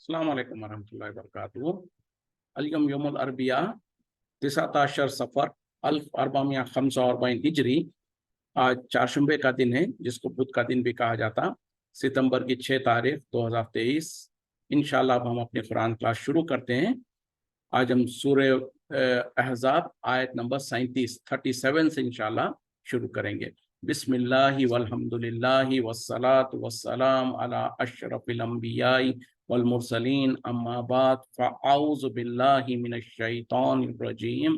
अस्सलाम वालेकुम वरहमतुल्लाहि वबरकातुहू। अल-यौम यौमुल अरबिया 19 सफ़र 1445 हिजरी। आज चारशंबे का दिन है, जिसको बुध का दिन भी कहा जाता। सितंबर की 6 तारीख 2023। इंशाल्लाह अब हम अपने कुरान क्लास शुरू करते हैं। आज हम सूरह अहज़ाब आयत नंबर 37 से इंशाल्लाह शुरू करेंगे। बिस्मिल्लाहि वल्हम्दुलिल्लाहि वस्सलातु वस्सलाम अला अशरफिल अंबियाई वल मुरसलीन अम्मा बाद फ़अऊज़ु बिल्लाहि मिनश शैतानिर रजीम।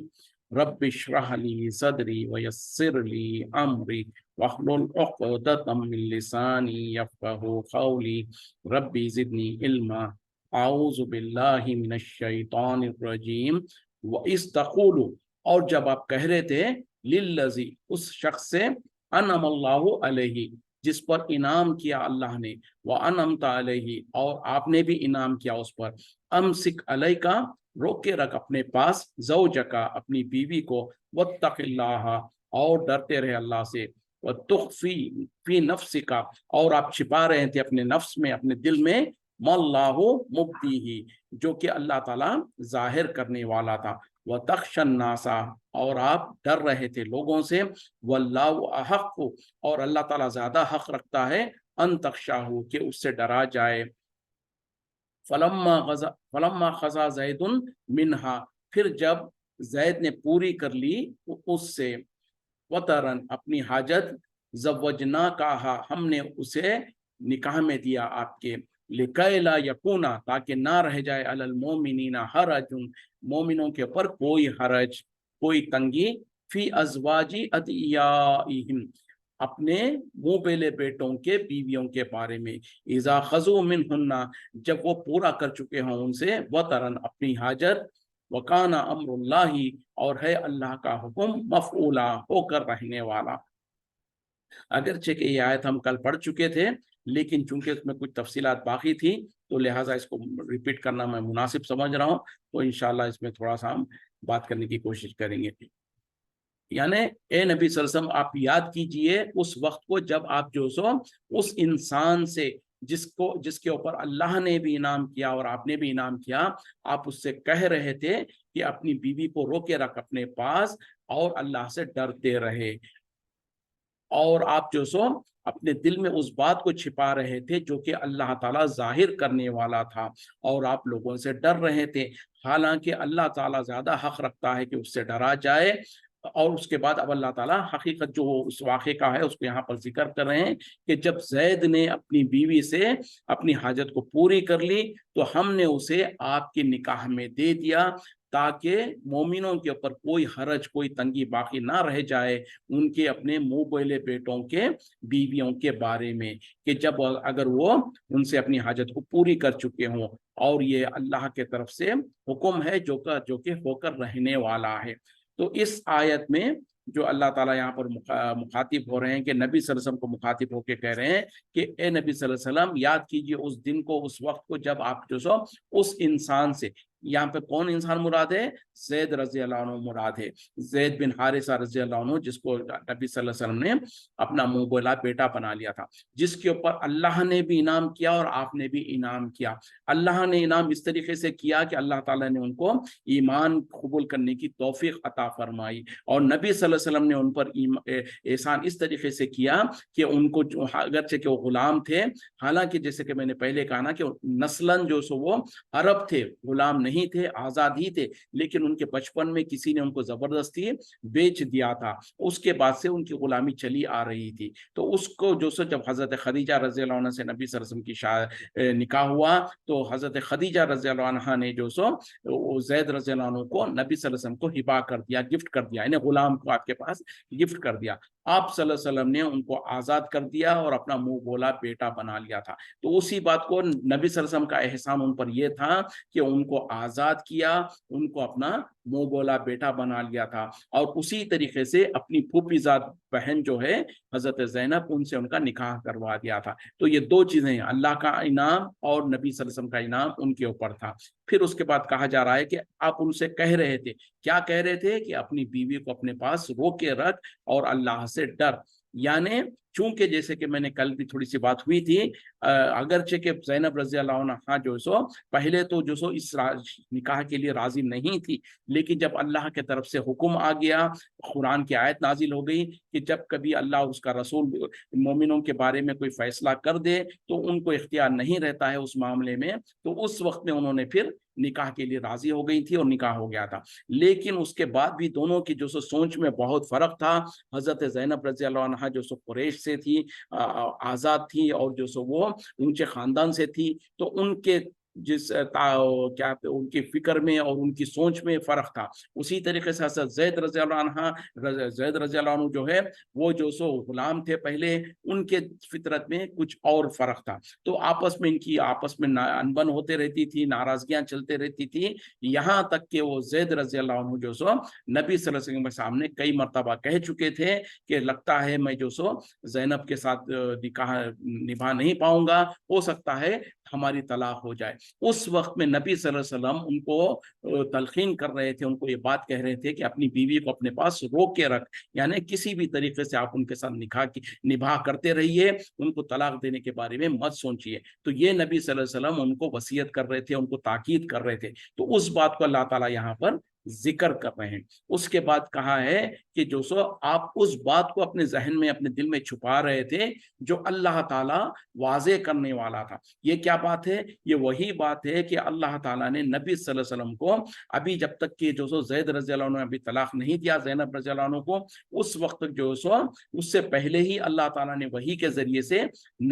रब्बि इश्रह ली सदरी व यस्सिर ली अमरी वहलुल उक़दतम मिन लिसानी यफ़क़हू क़ौली रब्बि ज़िदनी इल्मा। आऊज़ु बिल्लाहि मिनश शैतानिर रजीम। व इस्तक़ूलु, और जब आप कह रहे थे, लिल्लज़ी, उस शख्स से, अनअमल्लाहु अलैहि, जिस पर इनाम किया अल्लाह ने, व अनअमता अलैहि, और आपने भी इनाम किया उस पर, अमसिक अलैका, रोक के रख अपने पास, ज़ौजका, अपनी बीवी को, वत्तक़िल्लाह, और डरते रहे अल्लाह से, व तुख़फ़ी फ़ी नफ़्सिका, और आप छिपा रहे थे अपने नफ्स में, अपने दिल में, मल्लाहु मुब्दीही, जो कि अल्लाह ताला जाहिर करने वाला था। व तख़शन नासा, और आप डर रहे थे लोगों से, वल्लाहु अहक्कु, और अल्लाह ताला ज्यादा हक रखता है, अन तख़शाहु, कि उससे डरा जाए। फलम्मा क़ज़ा ज़ैदुन मिन्हा, फिर जब जैद ने पूरी कर ली उससे, वतरन, अपनी हाजत, ज़व्वजना कहा, हमने उसे निकाह में दिया आपके, लिकैला यकूना, ताकि ना रह जाए, अलल मोमिनीना हरजुन, मोमिनों के ऊपर कोई हरज, कोई तंगी, फी अज़वाजी अदियाइहिम, अपने मुँह बेले बेटों के बीवियों के बारे में, इज़ा ख़ज़ू मिनहुन्ना, जब वो पूरा कर चुके हों उनसे, वतरन, अपनी हाजत, वकाना अम्रुल्लाही, और है अल्लाह का हुक्म, मफ़ऊला, होकर रहने वाला। अगरचे कि ये आयत हम कल पढ़ चुके थे, लेकिन चूंकि इसमें कुछ तफसीलात बाकी थी, तो लिहाजा इसको रिपीट करना मैं मुनासिब समझ रहा हूँ। तो इंशाल्लाह इसमें थोड़ा सा हम बात करने की कोशिश करेंगे। यानी ए नबी सल्लल्लाहु अलैहि वसल्लम, आप याद कीजिए उस वक्त को जब आप जो सो उस इंसान से, जिसके ऊपर अल्लाह ने भी इनाम किया और आपने भी इनाम किया, आप उससे कह रहे थे कि अपनी बीवी को रोके रख अपने पास, और अल्लाह से डरते रहे, और आप जो सो अपने दिल में उस बात को छिपा रहे थे जो कि अल्लाह ताला जाहिर करने वाला था, और आप लोगों से डर रहे थे। हालांकि अल्लाह ताला ज्यादा हक रखता है कि उससे डरा जाए। और उसके बाद अब अल्लाह ताला हकीकत जो उस वाक़े का है उसको यहाँ पर जिक्र कर रहे हैं कि जब जैद ने अपनी बीवी से अपनी हाजत को पूरी कर ली, तो हमने उसे आपके निकाह में दे दिया, ताकि मोमिनों के ऊपर कोई हरज, कोई तंगी बाकी ना रह जाए, उनके अपने मुंह बोले बेटों के बीवियों के बारे में, कि जब अगर वो उनसे अपनी हाजत को पूरी कर चुके हों, और ये अल्लाह के तरफ से हुक्म है जो कि होकर रहने वाला है। तो इस आयत में जो अल्लाह ताला यहाँ पर मुखातिब हो रहे हैं, कि नबी सल्लल्लाहु अलैहि वसल्लम को मुखातिब होकर कह रहे हैं कि ए नबी सल्लल्लाहु अलैहि वसल्लम, याद कीजिए उस दिन को, उस वक्त को, जब आप जो सो उस इंसान से, यहाँ पे कौन इंसान मुराद है? ज़ैद रज़ी अल्लाह अन्हु मुराद है। ज़ैद बिन हारिसा रज़ी अल्लाह अन्हु, जिसको नबी सल्लल्लाहु अलैहि वसल्लम ने अपना मुंह बोला बेटा बना लिया था, जिसके ऊपर अल्लाह ने भी इनाम किया और आपने भी इनाम किया। अल्लाह ने इनाम इस तरीके से किया कि अल्लाह ताला ने उनको ईमान कबूल करने की तौफीक अता फरमाई, और नबी सल्लल्लाहु अलैहि वसल्लम ने उन पर एहसान इस तरीके से किया कि उनको, अगरचे कि वो गुलाम थे, हालांकि जैसे कि मैंने पहले कहा ना कि नस्लन जो सो वो अरब थे, गुलाम नहीं थे, आजाद ही थे, लेकिन उनके बचपन में किसी ने उनको जबरदस्ती बेच दिया था। उसके बाद से उनकी गुलामी चली आ रही थी। तो उसको जो सो जब हजरत खदीजा रज़ी अल्लाह अन्हा से नबी सल्लल्लाहु अलैहि वसल्लम की निकाह हुआ, तो हजरत खदीजा रज़ी अल्लाह अन्हा ने जो सो ज़ैद रज़ी अल्लाह अन्हु को नबी सल्लल्लाहु अलैहि वसल्लम को हिबा कर दिया, गिफ्ट कर दिया, यानी गुलाम को आपके पास गिफ्ट कर दिया। आप सल्लल्लाहु अलैहि वसल्लम ने उनको आजाद कर दिया और अपना मुंह बोला बेटा बना लिया था। तो उसी बात को नबी सल्लल्लाहु अलैहि वसल्लम का एहसान उन पर यह था कि उनको आजाद किया, उनको अपना मुंह बोला बेटा बना लिया था, और उसी तरीके से अपनी फूफीजाद बहन जो है हजरत ज़ैनब, उनसे उनका निकाह करवा दिया था। तो ये दो चीजें हैं, अल्लाह का इनाम और नबी सल्लल्लाहु अलैहि वसल्लम का इनाम उनके ऊपर था। फिर उसके बाद कहा जा रहा है कि आप उनसे कह रहे थे, क्या कह रहे थे? कि अपनी बीवी को अपने पास रोके रख और अल्लाह से डर। यानी چونکہ جیسے کہ میں نے کل بھی تھوڑی سی بات ہوئی تھی، اگرچہ کہ زینب رضی اللہ عنہا جو سو پہلے تو جو سو اس نکاح کے لیے راضی نہیں تھی، لیکن جب اللہ کے طرف سے حکم آ گیا، قرآن کی آیت نازل ہو گئی کہ جب کبھی اللہ اس کا رسول مومنوں کے بارے میں کوئی فیصلہ کر دے تو ان کو اختیار نہیں رہتا ہے اس معاملے میں، تو اس وقت میں انہوں نے پھر نکاح کے لیے راضی ہو گئی تھی اور نکاح ہو گیا تھا۔ لیکن اس کے بعد بھی دونوں کی جو سو سوچ میں بہت فرق تھا۔ حضرت زینب رضی اللہ عنہا جو سو قریش سے تھی، آزاد تھی، اور جو سو وہ اونچے خاندان سے تھی، تو ان کے کیا ان کی فکر میں اور ان کی سوچ میں فرق تھا۔ اسی طریقے سے حضرت زید رضی اللہ عنہ، زید رضی اللہ عنہ جو ہے وہ جو سو غلام تھے پہلے، ان کے فطرت میں کچھ اور فرق تھا، تو آپس میں ان کی انبن ہوتے رہتی تھی، ناراضگیاں چلتے رہتی تھی، یہاں تک کہ وہ زید رضی اللہ عنہ جو سو نبی صلی اللہ علیہ وسلم کے سامنے کئی مرتبہ کہہ چکے تھے کہ لگتا ہے میں جو سو زینب کے ساتھ نکاح نبھا نہیں پاؤں گا، ہو سکتا ہے ہماری طلاق ہو جائے۔ اس وقت میں نبی صلی اللہ علیہ وسلم ان کو تلقین کر رہے تھے، ان کو یہ بات کہہ رہے تھے کہ اپنی بیوی کو اپنے پاس روک کے رکھ، یعنی کسی بھی طریقے سے آپ ان کے ساتھ نباہ کرتے رہیے، ان کو طلاق دینے کے بارے میں مت سوچیے۔ تو یہ نبی صلی اللہ علیہ وسلم ان کو وصیت کر رہے تھے، ان کو تاکید کر رہے تھے، تو اس بات کو اللہ تعالیٰ یہاں پر ذکر کر رہے ہیں۔ اس کے بعد کہا ہے کہ جو سو آپ اس بات کو اپنے ذہن میں اپنے دل میں چھپا رہے تھے جو اللہ تعالیٰ واضح کرنے والا تھا۔ یہ کیا بات ہے؟ یہ وہی بات ہے کہ اللہ تعالیٰ نے نبی صلی اللہ علیہ وسلم کو ابھی جب تک کہ جو سو زید رضی اللہ عنہ ابھی طلاق نہیں دیا زینب رضی اللہ عنہ کو، اس وقت جو سو اس سے پہلے ہی اللہ تعالیٰ نے وحی کے ذریعے سے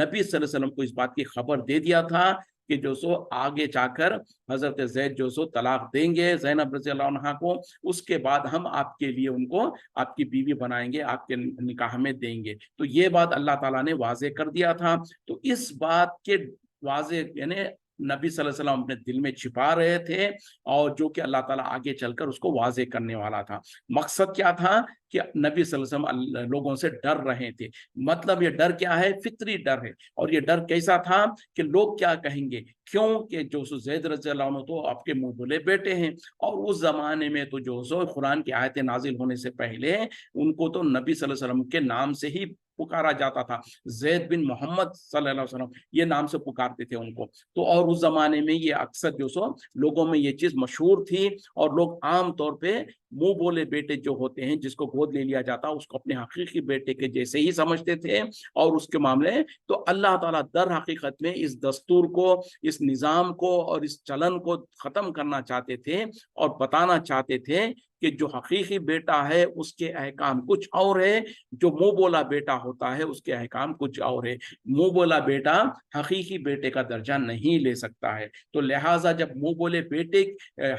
نبی صلی اللہ علیہ وسلم کو اس بات کی خبر دے دیا تھا کہ جو سو آگے جا کر حضرت زید جو سو طلاق دیں گے زینب رضی اللہ عنہ کو، اس کے بعد ہم آپ کے لیے ان کو آپ کی بیوی بنائیں گے، آپ کے نکاح میں دیں گے۔ تو یہ بات اللہ تعالیٰ نے واضح کر دیا تھا۔ تو اس بات کے واضح یعنی نبی صلی اللہ علیہ وسلم اپنے دل میں چھپا رہے تھے، اور جو کہ اللہ تعالیٰ آگے چل کر اس کو واضح کرنے والا تھا۔ مقصد کیا تھا کہ نبی صلی اللہ علیہ وسلم لوگوں سے ڈر رہے تھے۔ مطلب یہ ڈر کیا ہے؟ فطری ڈر ہے۔ اور یہ ڈر کیسا تھا کہ لوگ کیا کہیں گے، کیوں کہ جو سو زید رضی اللہ عنہ تو آپ کے منہ بولے بیٹے ہیں، اور اس زمانے میں تو جو سو قرآن کی آیتیں نازل ہونے سے پہلے ان کو تو نبی صلی اللہ علیہ وسلم کے نام سے ہی پکارا جاتا تھا، زید بن محمد صلی اللہ علیہ وسلم یہ نام سے پکارتے تھے ان کو۔ تو اور اس زمانے میں یہ اکثر جو سو لوگوں میں یہ چیز مشہور تھی، اور لوگ عام طور پہ منہ بولے بیٹے جو ہوتے ہیں جس کو گود لے لیا جاتا اس کو اپنے حقیقی بیٹے کے جیسے ہی سمجھتے تھے، اور اس کے معاملے تو اللہ تعالیٰ در حقیقت میں اس دستور کو، اس نظام کو اور اس چلن کو ختم کرنا چاہتے تھے، اور بتانا چاہتے تھے کہ جو حقیقی بیٹا ہے اس کے احکام کچھ اور ہے، جو منہ بولا بیٹا ہوتا ہے اس کے احکام کچھ اور ہے۔ منہ بولا بیٹا حقیقی بیٹے کا درجہ نہیں لے سکتا ہے، تو لہٰذا جب منہ بولے بیٹے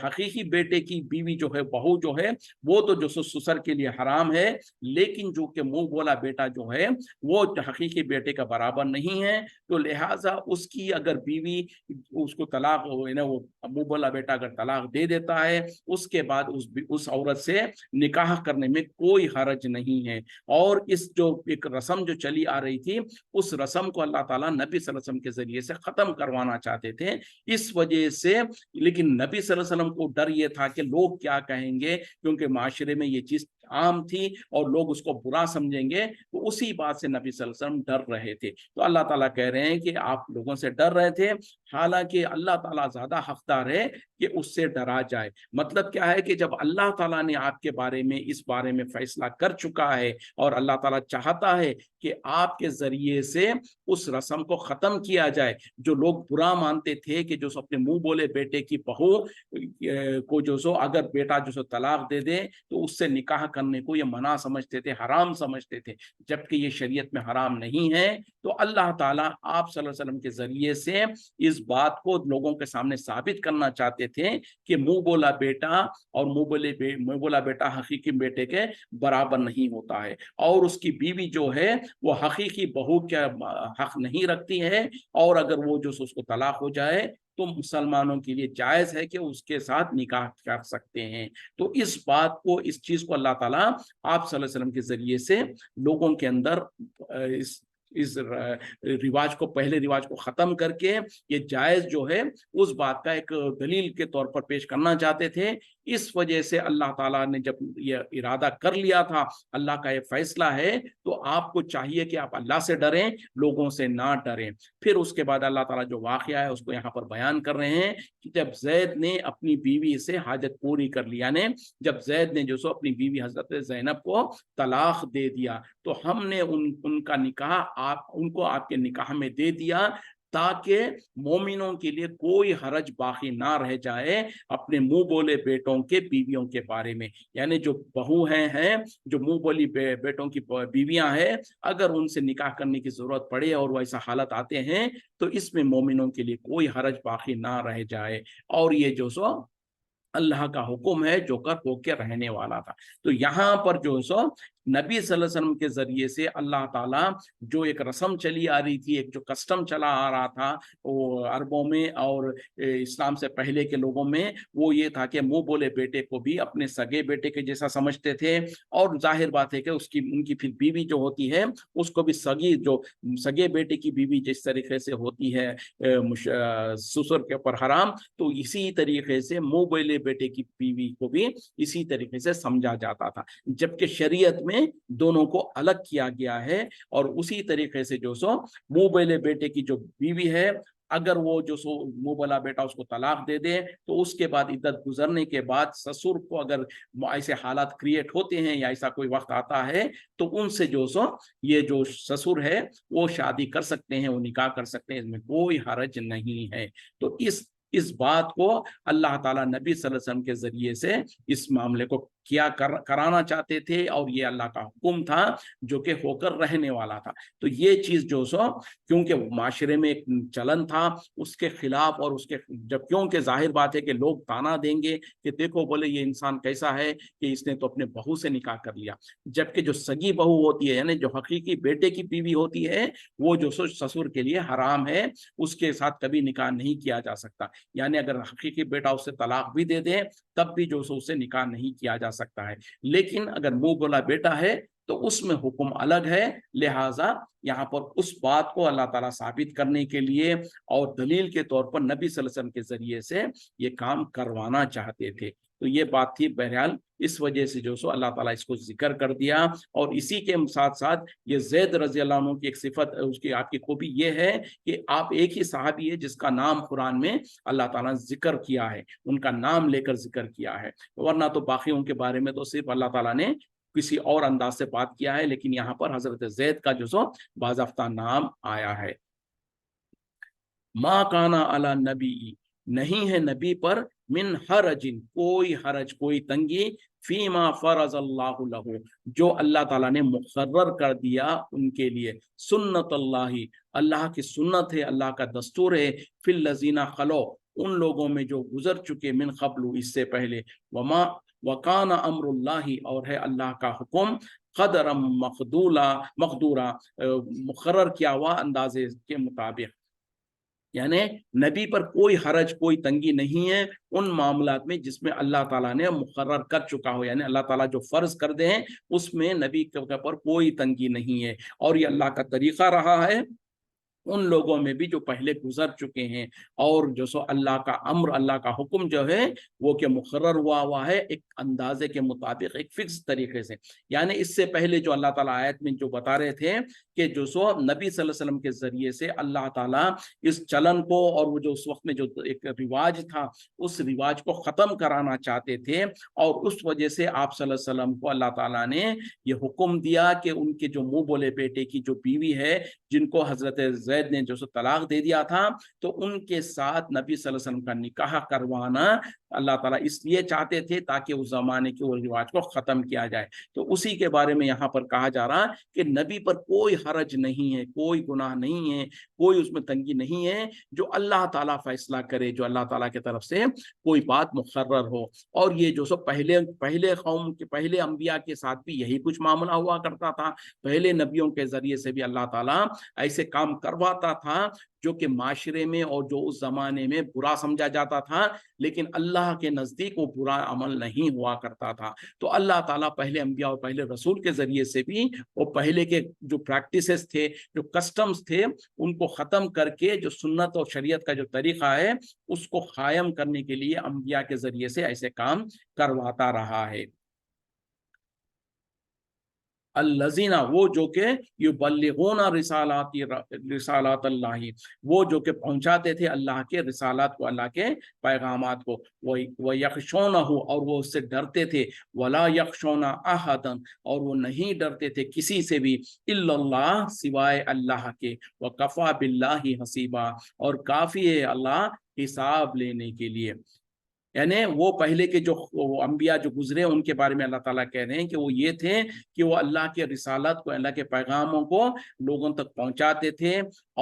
حقیقی بیٹے کی بیوی جو ہے، بہو جو ہے، وہ تو جو سسر کے لیے حرام ہے، لیکن جو کہ منہ بولا بیٹا جو ہے وہ حقیقی بیٹے کا برابر نہیں ہے، تو لہٰذا اس کی اگر بیوی اس کو طلاق وہ منہ بولا بیٹا اگر طلاق دے دیتا ہے، اس کے بعد اس عورت سے نکاح کرنے میں کوئی حرج نہیں ہے۔ اور اس جو ایک رسم جو چلی آ رہی تھی، اس رسم کو اللہ تعالیٰ نبی صلی اللہ علیہ وسلم کے ذریعے سے ختم کروانا چاہتے تھے، اس وجہ سے۔ لیکن نبی صلی اللہ علیہ وسلم کو ڈر یہ تھا کہ لوگ کیا کہیں گے، کیونکہ معاشرے میں یہ چیز عام تھی اور لوگ اس کو برا سمجھیں گے، تو اسی بات سے نبی صلی اللہ علیہ وسلم ڈر رہے تھے۔ تو اللہ تعالیٰ کہہ رہے ہیں کہ آپ لوگوں سے ڈر رہے تھے، حالانکہ اللہ تعالیٰ زیادہ حقدار ہے کہ اس سے ڈرا جائے۔ مطلب کیا ہے کہ جب اللہ تعالیٰ نے آپ کے بارے میں اس بارے میں فیصلہ کر چکا ہے، اور اللہ تعالیٰ چاہتا ہے کہ آپ کے ذریعے سے اس رسم کو ختم کیا جائے، جو لوگ برا مانتے تھے کہ جو سو اپنے منہ بولے بیٹے کی بہو کو جو سو اگر بیٹا جو سو طلاق دے دے تو اس سے نکاح کرنے کو یہ منع سمجھتے تھے، حرام سمجھتے تھے، جبکہ یہ شریعت میں حرام نہیں ہے۔ تو اللہ تعالیٰ آپ صلی اللہ علیہ وسلم کے ذریعے سے اس بات کو لوگوں کے سامنے ثابت کرنا چاہتے تھے کہ منہ بولا بیٹا اور منہ بولا بیٹا حقیقی بیٹے کے برابر نہیں ہوتا ہے، اور اس کی بیوی جو ہے وہ حقیقی بہو کا حق نہیں رکھتی ہے، اور اگر وہ جو اس کو طلاق ہو جائے تو مسلمانوں کے لیے جائز ہے کہ اس کے ساتھ نکاح کر سکتے ہیں۔ تو اس بات کو، اس چیز کو اللہ تعالیٰ آپ صلی اللہ علیہ وسلم کے ذریعے سے لوگوں کے اندر اس इस रिवाज को, पहले रिवाज को ख़त्म करके ये जायज़ जो है उस बात का एक दलील के तौर पर पेश करना चाहते थे। इस वजह से अल्लाह ताला ने जब ये इरादा कर लिया था, अल्लाह का ये फैसला है, तो आपको चाहिए कि आप अल्लाह से डरें, लोगों से ना डरें। फिर उसके बाद अल्लाह ताला जो वाक़या है उसको यहाँ पर बयान कर रहे हैं कि जब ज़ैद ने अपनी बीवी से हाजत पूरी कर ली, यानी जब ज़ैद ने जो सो अपनी बीवी हज़रत ज़ैनब को तलाक दे दिया, तो हमने उनका निकाह उनको आपके निकाह में दे दिया, ताकि मोमिनों के लिए कोई हरज बाकी ना रह जाए अपने मुंह बोले बेटों के बीवियों के बारे में। यानी जो बहू हैं जो मुंह बोली बेटों की बीवियां हैं, अगर उनसे निकाह करने की जरूरत पड़े और वैसा हालत आते हैं, तो इसमें मोमिनों के लिए कोई हरज बाकी ना रह जाए। और ये जो सो अल्लाह का हुक्म है जो कर होके रहने वाला था। तो यहाँ पर जो सो नबी सल्लल्लाहु अलैहि वसल्लम के जरिए से अल्लाह ताला जो एक रस्म चली आ रही थी, एक जो कस्टम चला आ रहा था वो अरबों में और इस्लाम से पहले के लोगों में, वो ये था कि मुंह बोले बेटे को भी अपने सगे बेटे के जैसा समझते थे। और जाहिर बात है कि उनकी फिर बीवी जो होती है उसको भी सगे बेटे की बीवी जिस तरीके से होती है ससुर के ऊपर हराम, तो इसी तरीके से मुंह बोले बेटे की बीवी को भी इसी तरीके से समझा जाता था। जबकि शरीयत में दोनों को अलग किया गया है, और उसी तरीके से जो सो मुंह बोले बेटे की जो बीवी है, अगर वो जो सो मुंह बोला बेटा उसको तलाक दे दे, तो उसके बाद इद्दत गुजरने के बाद ससुर को अगर ऐसे हालात क्रिएट होते हैं या ऐसा कोई वक्त आता है, तो उनसे जो सो ये जो ससुर है वो शादी कर सकते हैं, वो निकाह कर सकते हैं, इसमें कोई हरज नहीं है। तो इस बात को अल्लाह ताला नबी सल्लल्लाहु अलैहि वसल्लम के जरिए से इस मामले को कराना चाहते थे, और ये अल्लाह का हुक्म था जो कि होकर रहने वाला था। तो ये चीज जो सो क्योंकि माशरे में एक चलन था उसके खिलाफ, और उसके जब क्योंकि जाहिर बात है कि लोग ताना देंगे कि देखो बोले ये इंसान कैसा है कि इसने तो अपने बहू से निकाह कर लिया, जबकि जो सगी बहू होती है यानी जो हकीकी बेटे की बीवी होती है वो जो ससुर के लिए हराम है, उसके साथ कभी निकाह नहीं किया जा सकता। यानी अगर हकीकी बेटा उससे तलाक भी दे दे तब भी जो उससे निकाह नहीं किया जा सकता है। लेकिन अगर मुंह बोला बेटा है तो उसमें हुक्म अलग है। लिहाजा यहाँ पर उस बात को अल्लाह ताला साबित करने के लिए और दलील के तौर पर नबी सल्लल्लाहु अलैहि वसल्लम के जरिए से ये काम करवाना चाहते थे। तो ये बात थी। बहरहाल इस वजह से जो सो अल्लाह ताला इसको जिक्र कर दिया। और इसी के साथ साथ ये ज़ैद रज़ी अल्लाह अन्हु की एक सिफत, उसकी आपकी खूबी ये है कि आप एक ही सहाबी है जिसका नाम कुरान में अल्लाह ताला ने जिक्र किया है, उनका नाम लेकर जिक्र किया है। वरना तो बाकी उनके बारे में तो सिर्फ अल्लाह ताला ने किसी और अंदाज से बात किया है, लेकिन यहाँ पर हजरत ज़ैद का जो सो बाज़ाफ्ता नाम आया है। मा काना अला नबी, नहीं है नबी पर मिन हरजिन, कोई हरज कोई तंगी, फीमा फरज अल्लाहु लहू, जो अल्लाह ताला ने मुकर्रर कर दिया उनके लिए। सुन्नत अल्लाही, अल्लाह की सुन्नत है, अल्लाह का दस्तूर है। फिल लजीना खलो, उन लोगों में जो गुजर चुके, मिन क़ब्लु, इससे पहले। वमा वकाना अम्रुल्लाही, और है अल्लाह का हुक्म, क़दरम मक़दूरा, मुकर्रर किया हुआ अंदाजे के मुताबिक। यानी नबी पर कोई हरज कोई तंगी नहीं है उन मामलात में जिसमें अल्लाह ताला ने मुकर्रर कर चुका हो, यानी अल्लाह ताला जो फर्ज कर दे हैं उसमें नबी के पर कोई तंगी नहीं है। और ये अल्लाह का तरीका रहा है उन लोगों में भी जो पहले गुजर चुके हैं। और जो सो अल्लाह का अम्र, अल्लाह का हुक्म जो है वो के मुकर्रर हुआ है एक अंदाजे के मुताबिक, एक फिक्स तरीके से। यानी इससे पहले जो अल्लाह ताला आयत में जो बता रहे थे कि जो सो नबी सल्लल्लाहु अलैहि वसल्लम के जरिए से अल्लाह ताला इस चलन को, और वो जो उस वक्त में जो एक रिवाज था उस रिवाज को खत्म कराना चाहते थे, और उस वजह से आप सल्लल्लाहु अलैहि वसल्लम को अल्लाह ताला ने ये हुक्म दिया कि उनके जो मुंह बोले बेटे की जो बीवी है, जिनको हजरत ज़ैद ने जो सो तलाक दे दिया था, तो उनके साथ नबी सल्लल्लाहु अलैहि वसल्लम का निकाह करवाना अल्लाह ताला इसलिए चाहते थे ताकि उस जमाने के रिवाज को खत्म किया जाए। तो उसी के बारे में यहाँ पर कहा जा रहा कि नबी पर कोई हरज नहीं है, कोई गुनाह नहीं है, कोई उसमें तंगी नहीं है, जो अल्लाह ताला फैसला करे, जो अल्लाह ताला की तरफ से कोई बात मुकर्रर हो। और ये जो सो पहले कौम के पहले अंबिया के साथ भी यही कुछ मामला हुआ करता था। पहले नबियों के जरिए से भी अल्लाह ताला ऐसे काम करवाता था جو کہ معاشرے میں اور جو اس زمانے میں برا سمجھا جاتا تھا، لیکن اللہ کے نزدیک وہ برا عمل نہیں ہوا کرتا تھا۔ تو اللہ تعالیٰ پہلے انبیاء اور پہلے رسول کے ذریعے سے بھی وہ پہلے کے جو پریکٹسز تھے، جو کسٹمز تھے، ان کو ختم کر کے جو سنت اور شریعت کا جو طریقہ ہے اس کو قائم کرنے کے لیے انبیاء کے ذریعے سے ایسے کام کرواتا رہا ہے۔ الذین، وہ جو کہ یبلغون رسالات اللہ، وہ جو کہ پہنچاتے تھے اللہ کے رسالات کو، اللہ کے پیغامات کو، وَيَخْشَوْنَهُ، اور وہ اس سے ڈرتے تھے، وَلَا يَخْشَوْنَ أَحَدًا، اور وہ نہیں ڈرتے تھے کسی سے بھی، إِلَّا اللَّهَ، سوائے اللہ کے، وَكَفَى بِاللَّهِ حَسِيبًا، اور کافی ہے اللہ حساب لینے کے لیے۔ یعنی وہ پہلے کے جو انبیاء جو گزرے ان کے بارے میں اللہ تعالیٰ کہہ رہے ہیں کہ وہ یہ تھے کہ وہ اللہ کے رسالت کو، اللہ کے پیغاموں کو لوگوں تک پہنچاتے تھے،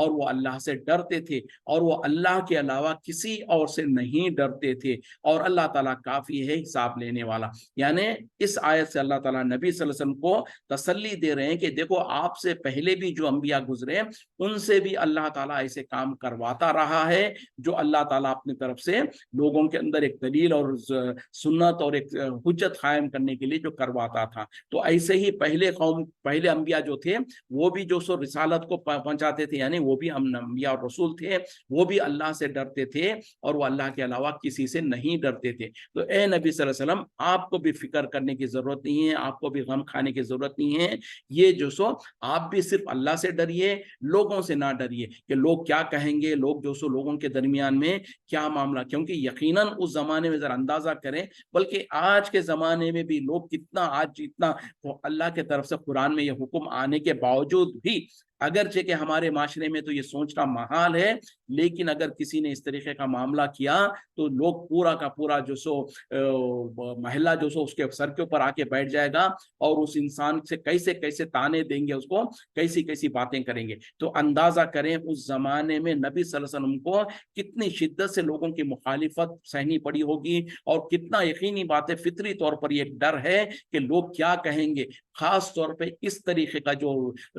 اور وہ اللہ سے ڈرتے تھے، اور وہ اللہ کے علاوہ کسی اور سے نہیں ڈرتے تھے، اور اللہ تعالیٰ کافی ہے حساب لینے والا۔ یعنی اس آیت سے اللہ تعالیٰ نبی صلی اللہ علیہ وسلم کو تسلی دے رہے ہیں کہ دیکھو آپ سے پہلے بھی جو انبیاء گزرے ان سے بھی اللہ تعالیٰ ایسے کام کرواتا رہا ہے، جو اللہ تعالیٰ اپنی طرف سے لوگوں کے اندر ایک دلیل اور سنت اور ایک حجت قائم کرنے کے لیے جو کرواتا تھا۔ تو ایسے ہی پہلے انبیاء جو تھے وہ بھی جو سو رسالت کو پہنچاتے تھے، یعنی وہ بھی انبیاء اور رسول تھے، وہ بھی اللہ سے ڈرتے تھے اور وہ اللہ کے علاوہ کسی سے نہیں ڈرتے تھے۔ تو اے نبی صلی اللہ علیہ وسلم، آپ کو بھی فکر کرنے کی ضرورت نہیں ہے، آپ کو بھی غم کھانے کی ضرورت نہیں ہے، یہ جو سو آپ بھی صرف اللہ سے ڈریے، لوگوں سے نہ ڈریے کہ لوگ کیا کہیں گے، لوگ جو سو لوگوں کے درمیان میں کیا معاملہ، کیونکہ یقیناً اس زمانے میں ذرا اندازہ کریں، بلکہ آج کے زمانے میں بھی لوگ کتنا اللہ کے طرف سے قرآن میں یہ حکم آنے کے باوجود بھی، اگرچہ کہ ہمارے معاشرے میں تو یہ سوچنا محال ہے، لیکن اگر کسی نے اس طریقے کا معاملہ کیا تو لوگ پورا کا پورا جو سو محلہ جو سو اس کے سر کے اوپر آ کے بیٹھ جائے گا، اور اس انسان سے کیسے کیسے تانے دیں گے، اس کو کیسی کیسی باتیں کریں گے۔ تو اندازہ کریں اس زمانے میں نبی صلی اللہ علیہ وسلم کو کتنی شدت سے لوگوں کی مخالفت سہنی پڑی ہوگی، اور کتنا یقینی بات ہے، فطری طور پر یہ ڈر ہے کہ لوگ کیا کہیں گے، خاص طور پہ اس طریقے کا جو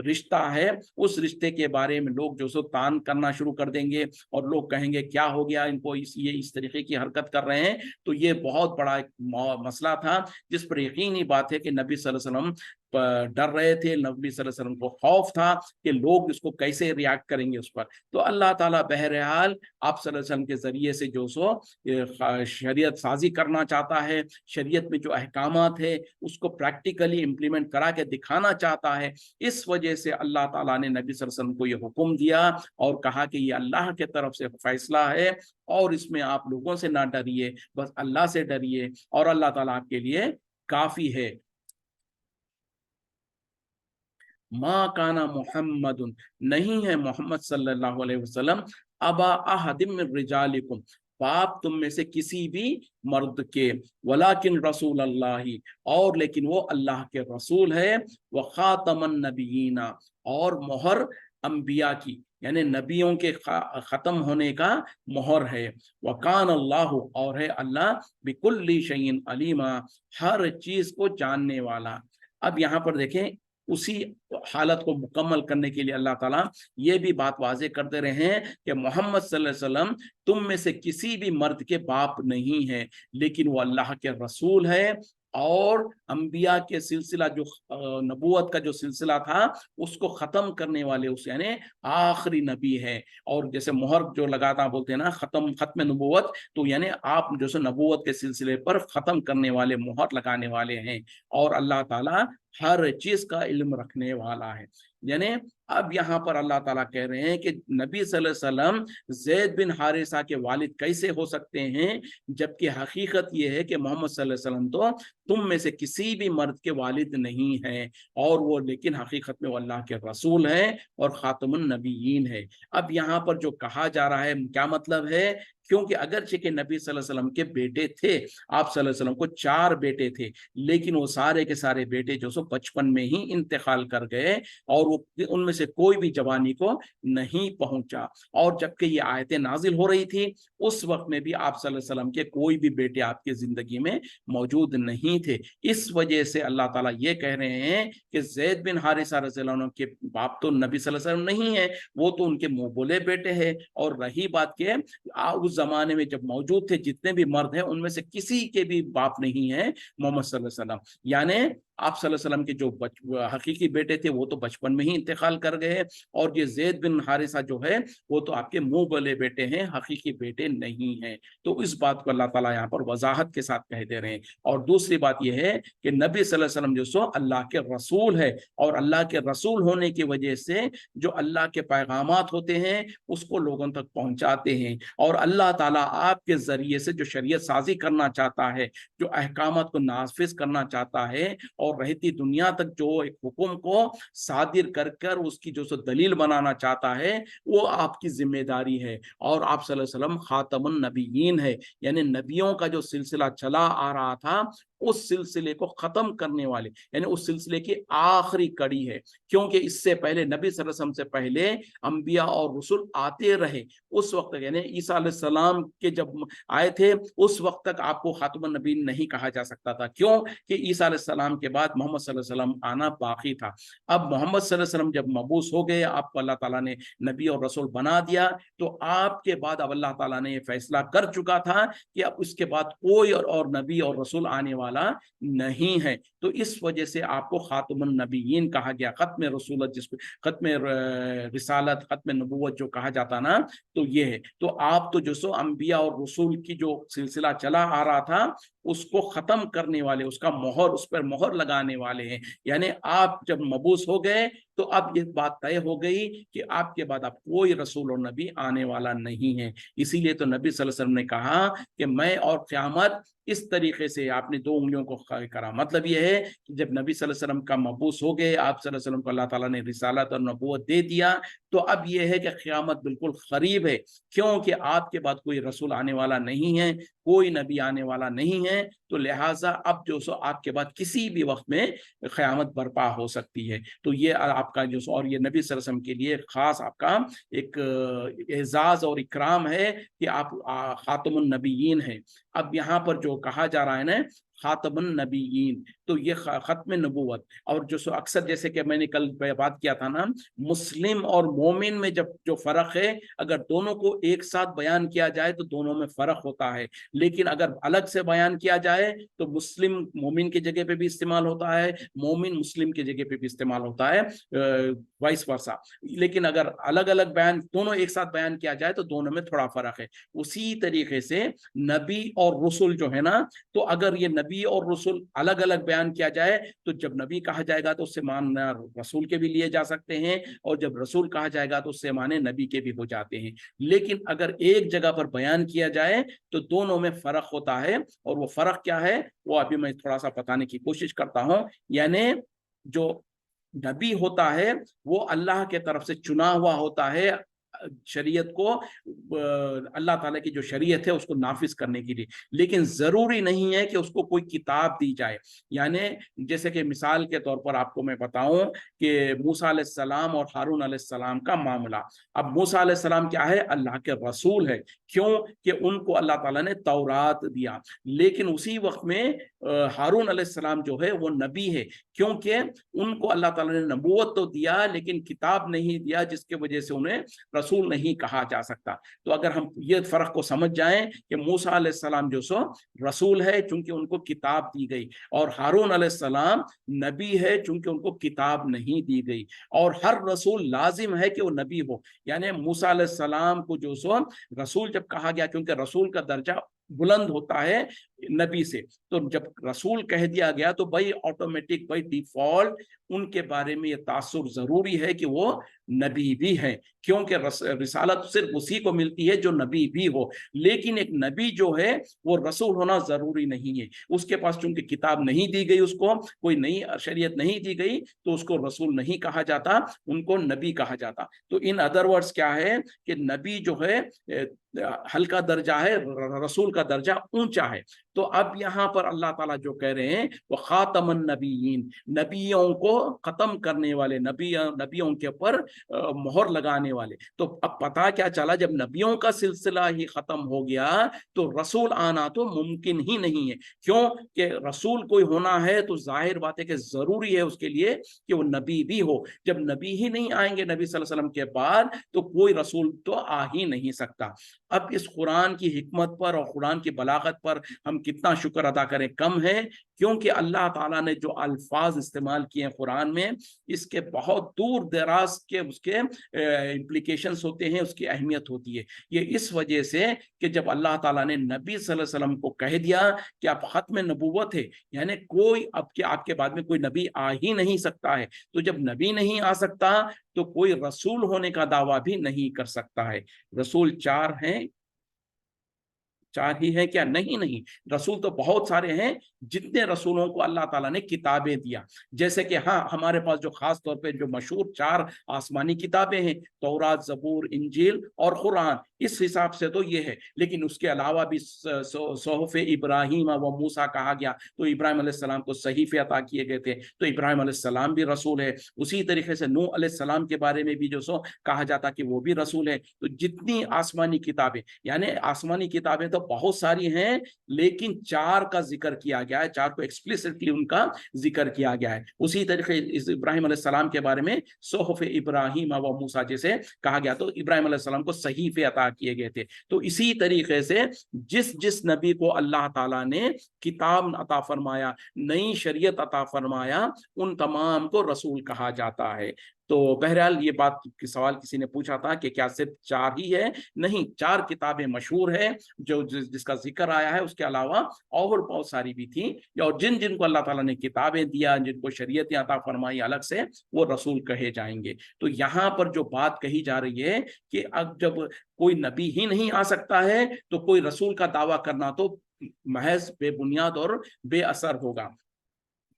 رشتہ ہے اس رشتے کے بارے میں لوگ جو سو تان کرنا شروع کر دیں گے، اور لوگ کہیں گے کیا ہو گیا ان کو، یہ اس طریقے کی حرکت کر رہے ہیں۔ تو یہ بہت بڑا ایک مسئلہ تھا جس پر یقینی بات ہے کہ نبی صلی اللہ علیہ وسلم ڈر رہے تھے، نبی صلی اللہ علیہ وسلم کو خوف تھا کہ لوگ اس کو کیسے ریاکٹ کریں گے اس پر۔ تو اللہ تعالیٰ بہرحال آپ صلی اللہ علیہ وسلم کے ذریعے سے جو سو شریعت سازی کرنا چاہتا ہے، شریعت میں جو احکامات ہے اس کو پریکٹیکلی امپلیمنٹ کرا کے دکھانا چاہتا ہے۔ اس وجہ سے اللہ تعالیٰ نے نبی صلی اللہ علیہ وسلم کو یہ حکم دیا اور کہا کہ یہ اللہ کے طرف سے فیصلہ ہے، اور اس میں آپ لوگوں سے نہ ڈریے، بس اللہ سے ڈریے، اور اللہ تعالیٰ آپ کے لیے کافی ہے۔ ما کانا محمد، نہیں ہے محمد صلی اللہ علیہ وسلم، ابا احد من رجالکم، باپ تم میں سے کسی بھی مرد کے، ولیکن رسول اللہ، اور لیکن وہ اللہ کے رسول ہے، وخاتم النبیین، اور مہر انبیاء کی، یعنی نبیوں کے ختم ہونے کا مہر ہے، وکان اللہ، اور ہے اللہ بکل شیء علیما، ہر چیز کو جاننے والا۔ اب یہاں پر دیکھیں اسی حالت کو مکمل کرنے کے لیے اللہ تعالیٰ یہ بھی بات واضح کرتے رہے ہیں کہ محمد صلی اللہ علیہ وسلم تم میں سے کسی بھی مرد کے باپ نہیں ہے، لیکن وہ اللہ کے رسول ہے، اور انبیاء کے سلسلہ جو نبوت کا جو سلسلہ تھا اس کو ختم کرنے والے اس یعنی آخری نبی ہے۔ اور جیسے مہر جو لگاتا بولتے ہیں نا ختم نبوت، تو یعنی آپ جو سو نبوت کے سلسلے پر ختم کرنے والے، مہر لگانے والے ہیں، اور اللہ تعالیٰ ہر چیز کا علم رکھنے والا ہے۔ یعنی اب یہاں پر اللہ تعالیٰ کہہ رہے ہیں کہ نبی صلی اللہ علیہ وسلم زید بن حارثہ کے والد کیسے ہو سکتے ہیں، جبکہ حقیقت یہ ہے کہ محمد صلی اللہ علیہ وسلم تو تم میں سے کسی بھی مرد کے والد نہیں ہیں، اور وہ لیکن حقیقت میں وہ اللہ کے رسول ہیں اور خاتم النبیین ہے۔ اب یہاں پر جو کہا جا رہا ہے کیا مطلب ہے کیونکہ اگرچہ کہ نبی صلی اللہ علیہ وسلم کے بیٹے تھے، آپ صلی اللہ علیہ وسلم کو 4 بیٹے تھے، لیکن وہ سارے کے سارے بیٹے جو سو بچپن میں ہی انتقال کر گئے اور وہ ان میں سے کوئی بھی جوانی کو نہیں پہنچا۔ اور جبکہ یہ آیتیں نازل ہو رہی تھی اس وقت میں بھی آپ صلی اللہ علیہ وسلم کے کوئی بھی بیٹے آپ کی زندگی میں موجود نہیں تھے۔ اس وجہ سے اللہ تعالیٰ یہ کہہ رہے ہیں کہ زید بن حارثہ رضی اللہ عنہ کے باپ تو نبی صلی اللہ علیہ وسلم نہیں ہے، وہ تو ان کے منہ بولے بیٹے ہیں۔ اور رہی بات کہ اس زمانے میں جب موجود تھے جتنے بھی مرد ہیں ان میں سے کسی کے بھی باپ نہیں ہے محمد صلی اللہ علیہ وسلم، یعنی آپ صلی اللہ علیہ وسلم کے جو حقیقی بیٹے تھے وہ تو بچپن میں ہی انتقال کر گئے، اور یہ زید بن حارثہ جو ہے وہ تو آپ کے منہ بولے بیٹے ہیں، حقیقی بیٹے نہیں ہیں۔ تو اس بات کو اللہ تعالیٰ یہاں پر وضاحت کے ساتھ کہہ دے رہے ہیں۔ اور دوسری بات یہ ہے کہ نبی صلی اللہ علیہ وسلم جو سو اللہ کے رسول ہے، اور اللہ کے رسول ہونے کی وجہ سے جو اللہ کے پیغامات ہوتے ہیں اس کو لوگوں تک پہنچاتے ہیں، اور اللہ تعالیٰ آپ کے ذریعے سے جو شریعت سازی کرنا چاہتا ہے، جو احکامات کو نافذ کرنا چاہتا ہے، اور رہتی دنیا تک جو ایک حکم کو صادر کر کر اس کی جو سو دلیل بنانا چاہتا ہے، وہ آپ کی ذمہ داری ہے۔ اور آپ صلی اللہ علیہ وسلم خاتم النبیین ہے، یعنی نبیوں کا جو سلسلہ چلا آ رہا تھا اس سلسلے کو ختم کرنے والے، یعنی اس سلسلے کی آخری کڑی ہے، کیونکہ اس سے پہلے نبی صلی اللہ علیہ وسلم سے پہلے انبیاء اور رسول آتے رہے۔ اس وقت یعنی عیسیٰ علیہ السلام کے جب آئے تھے اس وقت تک آپ کو خاتم النبیین نہیں کہا جا سکتا تھا، کیوں کہ عیسیٰ علیہ السلام کے بعد محمد صلی اللہ علیہ وسلم آنا باقی تھا۔ اب محمد صلی اللہ علیہ وسلم جب مبعوث ہو گئے، آپ کو اللہ تعالیٰ نے نبی اور رسول بنا دیا، تو آپ کے بعد اب اللہ تعالیٰ نے یہ فیصلہ کر چکا تھا کہ اب اس کے بعد کوئی اور نبی اور رسول آنے والا نہیں ہے، تو اس وجہ سے آپ کو خاتم النبیین کہا گیا۔ ختم رسولت، جس کو ختم رسالت، ختم نبوت جو کہا جاتا نا، تو یہ ہے۔ تو آپ تو جو سو انبیاء اور رسول کی جو سلسلہ چلا آ رہا تھا اس کو ختم کرنے والے، اس کا مہر، اس پر مہر لگانے والے ہیں، یعنی آپ جب مبعوث ہو گئے تو اب یہ بات طے ہو گئی کہ آپ کے بعد اب کوئی رسول اور نبی آنے والا نہیں ہے۔ اسی لیے تو نبی صلی اللہ علیہ وسلم نے کہا کہ میں اور قیامت اس طریقے سے، آپ نے 2 انگلیوں کو کرا، مطلب یہ ہے کہ جب نبی صلی اللہ علیہ وسلم کا مبعوث ہو گئے، آپ صلی اللہ علیہ وسلم کو اللہ تعالیٰ نے رسالت اور نبوت دے دیا، تو اب یہ ہے کہ قیامت بالکل قریب ہے، کیونکہ آپ کے بعد کوئی رسول آنے والا نہیں ہے، کوئی نبی آنے والا نہیں ہے، تو لہٰذا اب جو سو آپ کے بعد کسی بھی وقت میں قیامت برپا ہو سکتی ہے۔ تو یہ آپ کا جو سو، اور یہ نبی صلی اللہ علیہ وسلم کے لیے خاص آپ کا ایک اعزاز اور اکرام ہے کہ آپ خاتم النبیین ہیں۔ اب یہاں پر جو کہا جا رہا ہے نا خاتم النبیین، تو یہ ختم نبوت، اور جو سو اکثر جیسے کہ میں نے کل بات کیا تھا نا، مسلم اور مومن میں جب جو فرق ہے، اگر دونوں کو ایک ساتھ بیان کیا جائے تو دونوں میں فرق ہوتا ہے، لیکن اگر الگ سے بیان کیا جائے تو مسلم مومن کی جگہ پہ بھی استعمال ہوتا ہے، مومن مسلم کی جگہ پہ بھی استعمال ہوتا ہے، وائس ورسا۔ لیکن اگر الگ الگ بیان، دونوں ایک ساتھ بیان کیا جائے تو دونوں میں تھوڑا فرق ہے۔ اسی طریقے سے نبی اور رسول جو ہے نا، تو اگر یہ نبی اور رسول الگ الگ بیان کیا جائے تو جب نبی کہا جائے گا تو اس سے معنی رسول کے بھی لیے جا سکتے ہیں، اور جب رسول کہا جائے گا تو اس سے معنی نبی کے بھی ہو جاتے ہیں۔ لیکن اگر ایک جگہ پر بیان کیا جائے تو دونوں میں فرق ہوتا ہے، اور وہ فرق کیا ہے وہ ابھی میں تھوڑا سا بتانے کی کوشش کرتا ہوں۔ یعنی جو نبی ہوتا ہے وہ اللہ کے طرف سے چنا ہوا ہوتا ہے، شریعت کو، اللہ تعالیٰ کی جو شریعت ہے اس کو نافذ کرنے کے لیے، لیکن ضروری نہیں ہے کہ اس کو کوئی کتاب دی جائے۔ یعنی جیسے کہ مثال کے طور پر آپ کو میں بتاؤں کہ موسیٰ علیہ السلام اور ہارون علیہ السلام کا معاملہ، اب موسیٰ علیہ السلام کیا ہے؟ اللہ کے رسول ہے، کیوں کہ ان کو اللہ تعالیٰ نے تورات دیا، لیکن اسی وقت میں ہارون علیہ السلام جو ہے وہ نبی ہے، کیونکہ ان کو اللہ تعالیٰ نے نبوت تو دیا لیکن کتاب نہیں دیا، جس کی وجہ سے انہیں رسول نہیں کہا جا سکتا۔ تو اگر ہم یہ فرق کو سمجھ جائیں کہ موسیٰ علیہ السلام جو سو رسول ہے چونکہ ان کو کتاب دی گئی، اور ہارون علیہ السلام نبی ہے چونکہ ان کو کتاب نہیں دی گئی، اور ہر رسول لازم ہے کہ وہ نبی ہو۔ یعنی موسیٰ علیہ السلام کو جو سو رسول جب کہا گیا، کیونکہ رسول کا درجہ بلند ہوتا ہے نبی سے، تو جب رسول کہہ دیا گیا تو بھائی آٹومیٹک، بھائی ڈیفالٹ ان کے بارے میں یہ تاثر ضروری ہے کہ وہ نبی بھی ہیں، کیونکہ رسالت صرف اسی کو ملتی ہے جو نبی بھی ہو، لیکن ایک نبی جو ہے وہ رسول ہونا ضروری نہیں ہے۔ اس کے پاس چونکہ کتاب نہیں دی گئی، اس کو کوئی نئی شریعت نہیں دی گئی، تو اس کو رسول نہیں کہا جاتا، ان کو نبی کہا جاتا۔ تو ان ادر ورڈز کیا ہے کہ نبی جو ہے हल्का दर्जा है, रसूल का दर्जा ऊंचा है। तो अब यहाँ पर अल्लाह ताला जो कह रहे हैं वो खातमन नबीयीन, नबियों को खत्म करने वाले, नबियों के ऊपर मोहर लगाने वाले। तो अब पता क्या चला, जब नबियों का सिलसिला ही खत्म हो गया तो रसूल आना तो मुमकिन ही नहीं है। क्यों कि रसूल कोई होना है तो जाहिर बात है कि जरूरी है उसके लिए कि वो नबी भी हो। जब नबी ही नहीं आएंगे नबी सल्लल्लाहु अलैहि वसल्लम के बाद तो कोई रसूल तो आ ही नहीं सकता। अब इस कुरान की हिकमत पर और कुरान की बलागत पर हम कितना शुक्र अदा करें कम है, क्योंकि अल्लाह ताला ने जो अल्फाज इस्तेमाल किए हैं कुरान में, इसके बहुत दूर दराज के उसके इम्प्लीकेशंस होते हैं, उसकी अहमियत होती है। ये इस वजह से कि जब अल्लाह ताला ने नबी सल्लल्लाहु अलैहि वसल्लम को कह दिया कि आप खत्म नबूवत है, यानी कोई आपके बाद में कोई नबी आ ही नहीं सकता है, तो जब नबी नहीं आ सकता तो कोई रसूल होने का दावा भी नहीं कर सकता है। रसूल 4 हैं, 4 ही है क्या? नहीं नहीं, रसूल तो बहुत सारे हैं। जितने रसूलों को अल्लाह ताला ने किताबें दिया, जैसे कि हाँ हमारे पास जो खास तौर पे जो मशहूर 4 आसमानी किताबें हैं, तौरात, जबूर, इंजील और कुरान, इस हिसाब से तो ये है। लेकिन उसके अलावा भी सोहफ़े इब्राहिम व मूसा कहा गया, तो इब्राहिम अलैहिस्सलाम को सहीफे अता किए गए थे, तो इब्राहिम अलैहिस्सलाम भी रसूल है। उसी तरीके से नूह अलैहिस्सलाम के बारे में भी जो सो कहा जाता कि वो भी रसूल है। तो जितनी आसमानी किताबें, यानी आसमानी किताबें तो बहुत सारी हैं, लेकिन 4 का जिक्र किया गया है, 4 को एक्सप्लिसिटली उनका जिक्र किया गया है। उसी तरीके इस इब्राहिम अलैहिस्सलाम के बारे में सोहफ़े इब्राहिम व मूसा जैसे कहा गया, तो इब्राहिम अलैहिस्सलाम को सहीफे अता किए गए थे। तो इसी तरीके से जिस जिस नबी को अल्लाह ताला ने किताब अता फरमाया, नई शरीयत अता फरमाया, उन तमाम को रसूल कहा जाता है। तो बहरहाल ये बात की सवाल किसी ने पूछा था कि क्या सिर्फ 4 ही है? नहीं, 4 किताबें मशहूर है जो जिसका जिक्र आया है, उसके अलावा और बहुत सारी भी थी। और जिन जिनको अल्लाह ताला ने किताबें दिया, जिनको शरीयतें अता फरमाई अलग से, वो रसूल कहे जाएंगे। तो यहाँ पर जो बात कही जा रही है कि अब जब कोई नबी ही नहीं आ सकता है तो कोई रसूल का दावा करना तो महज बेबुनियाद और बेअसर होगा।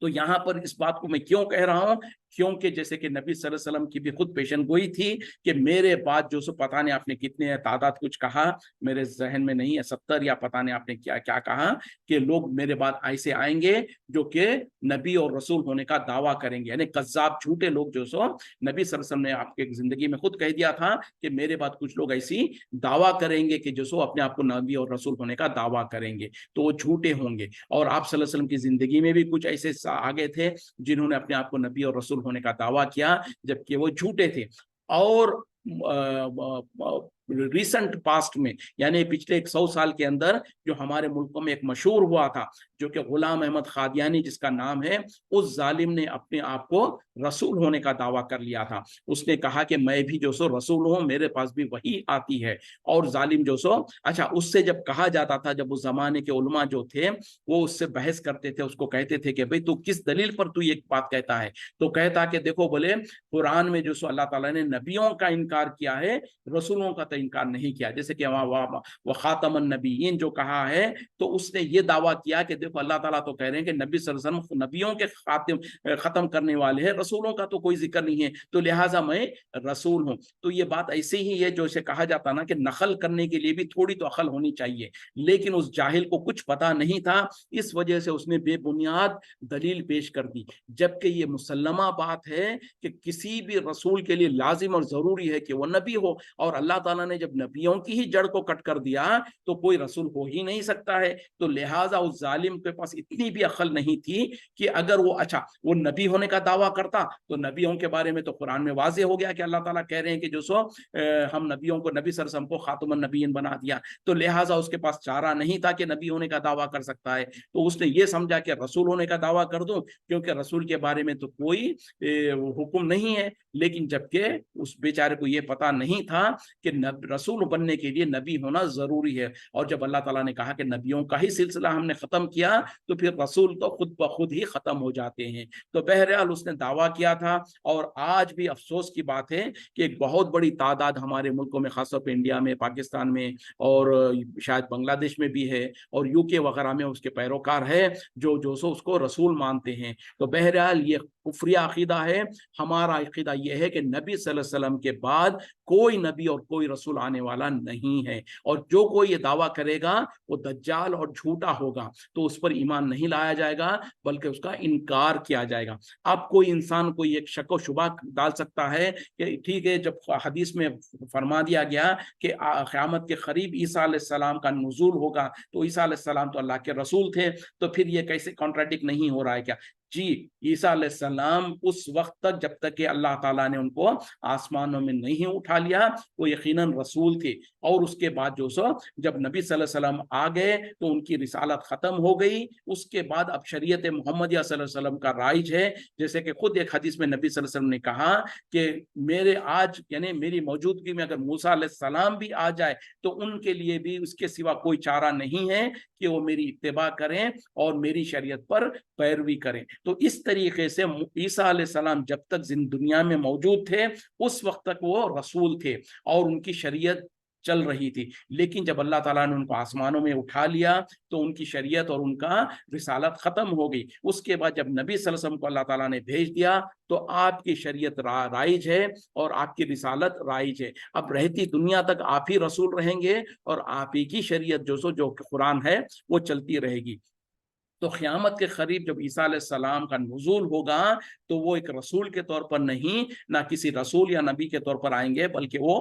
तो यहाँ पर इस बात को मैं क्यों कह रहा हूँ, क्योंकि जैसे कि नबी सल्लल्लाहु अलैहि वसल्लम की भी खुद पेशन गोई थी कि मेरे बाद जो सो पता नहीं आपने कितने तादाद कुछ कहा, मेरे जहन में नहीं है, 70 या पता नहीं आपने क्या क्या कहा, कि लोग मेरे बाद ऐसे आएंगे जो कि नबी और रसूल होने का दावा करेंगे, यानी कज्जाब, झूठे लोग जो सो नबी सल्लल्लाहु अलैहि वसल्लम ने आपके जिंदगी में खुद कह दिया था कि मेरे बाद कुछ लोग ऐसी दावा करेंगे कि जो सो अपने आप को नबी और रसूल होने का दावा करेंगे, तो वो झूठे होंगे। और आप सल्लल्लाहु अलैहि वसल्लम की जिंदगी में भी कुछ ऐसे आगे थे जिन्होंने अपने आप को नबी और रसूल होने का दावा किया, जबकि वो झूठे थे। और रिसेंट पास्ट में, यानी पिछले 100 साल के अंदर, जो हमारे मुल्कों में एक मशहूर हुआ था, जो कि गुलाम अहमद कादियानी जिसका नाम है, उस जालिम ने अपने आप को रसूल होने का दावा कर लिया था। उसने कहा कि मैं भी जो सो रसूल हूँ, मेरे पास भी वही आती है। और जालिम जो सो, अच्छा, उससे जब कहा जाता था, जब उस जमाने के उलमा जो थे वो उससे बहस करते थे, उसको कहते थे कि भाई तू किस दलील पर तू ये बात कहता है, तो कहता कि देखो बोले, कुरान में जो सो अल्लाह ताला ने नबियों का इनकार किया है, रसूलों का तो इनकार नहीं किया। जैसे कि वह खातमन नबीयीन जो कहा है, तो उसने ये दावा किया कि देखो अल्लाह ताला तो कह रहे हैं कि नबी सल्लल्लाहु अलैहि वसल्लम नबियों के खत्म करने वाले हैं, रसूलों का तो कोई जिक्र नहीं है, तो लिहाजा मैं रसूल हूं। तो ये बात ऐसे ही है, जो इसे कहा जाता ना कि नकल करने के लिए भी थोड़ी तो अकल होनी चाहिए, लेकिन उस जाहिल को कुछ पता नहीं था, इस वजह से उसने बेबुनियाद दलील पेश कर दी। जबकि ये मुसल्लमा बात है कि किसी भी रसूल के लिए लाजिम और जरूरी है कि वो नबी हो, और अल्लाह ताला ने जब नबियों की ही जड़ को कट कर दिया तो कोई रसूल हो ही नहीं सकता है। तो लिहाजा उस जालिम के पास इतनी भी अकल नहीं थी कि अगर वो, अच्छा, वो नबी होने का दावा करता, तो नबियों के बारे में तो कुरान में वाज़ेह हो गया कि अल्लाह ताला कह रहे हैं कि जो सो हम नबियों को, नबी सल्लल्लाहु अलैहि वसल्लम को खातमुन नबीयीन बना दिया, तो लिहाजा उसके पास चारा नहीं था कि नबी होने का दावा कर सकता है। तो उसने ये समझा कि रसूल होने का दावा कर दूं, क्योंकि रसूल के बारे में तो कोई हुक्म नहीं है। लेकिन जबकि उस बेचारे को ये पता नहीं था कि रसूल बनने के लिए नबी होना जरूरी है। और जब अल्लाह ताला ने कहा कि नबियों का ही सिलसिला हमने खत्म किया, तो फिर रसूल तो खुद ब खुद ही खत्म हो जाते हैं। तो बहरहाल उसने दावा किया था, और आज भी अफसोस की बात है कि एक बहुत बड़ी तादाद हमारे मुल्कों में, खासतौर पर इंडिया में, पाकिस्तान में, और शायद बांग्लादेश में भी है, और यूके वगैरह में उसके पैरोकार है जो जो सो उसको रसूल मानते हैं। तो बहरहाल ये कुफरिया अकीदा है। हमारा अकीदा यह है कि नबी सल्लल्लाहु अलैहि वसल्लम के बाद कोई नबी और कोई रसूल आने वाला नहीं है, और जो कोई ये दावा करेगा वो दज्जाल और झूठा होगा, तो उस पर ईमान नहीं लाया जाएगा बल्कि उसका इनकार किया जाएगा। अब कोई इंसान कोई एक शक व शुबा डाल सकता है कि ठीक है, जब हदीस में फरमा दिया गया कि क़यामत के करीब ईसा अलैहिस्सलाम का नुज़ूल होगा, तो ईसा अलैहिस्सलाम तो अल्लाह के रसूल थे, तो फिर ये कैसे कॉन्ट्राडिक्ट नहीं हो रहा है क्या? जी, ईसा अलैहिस्सलाम उस वक्त तक, जब तक कि अल्लाह ताला ने उनको आसमानों में नहीं उठा लिया, वो यकीनन रसूल थे। और उसके बाद जो सो जब नबी सल्लल्लाहु अलैहि वसल्लम आ गए तो उनकी रिसालत खत्म हो गई। उसके बाद अब शरीयत मोहम्मदिया सल्लल्लाहु अलैहि वसल्लम का राइज है, जैसे कि खुद एक हदीस में नबी सल्लल्लाहु अलैहि वसल्लम ने कहा कि मेरे आज यानी मेरी मौजूदगी में अगर मूसा अलैहिस्सलाम भी आ जाए तो उनके लिए भी उसके सिवा कोई चारा नहीं है कि वो मेरी इत्तिबा करें और मेरी शरीयत पर पैरवी करें। तो इस तरीके से ईसा अलैहिस्सलाम जब तक दुनिया में मौजूद थे उस वक्त तक वो रसूल थे और उनकी शरीयत चल रही थी। लेकिन जब अल्लाह ताला ने उनको आसमानों में उठा लिया तो उनकी शरीयत और उनका रिसालत खत्म हो गई। उसके बाद जब नबी सल्लल्लाहु अलैहि वसल्लम को अल्लाह ताला ने भेज दिया तो आपकी शरीयत राइज है और आपकी रिसालत राइज है। अब रहती दुनिया तक आप ही रसूल रहेंगे और आप ही की शरीयत जो कुरान है वो चलती रहेगी। तो क़यामत के करीब जब ईसा अलैहिस्सलाम का नुज़ूल होगा तो वो एक रसूल के तौर पर नहीं, ना किसी रसूल या नबी के तौर पर आएंगे, बल्कि वो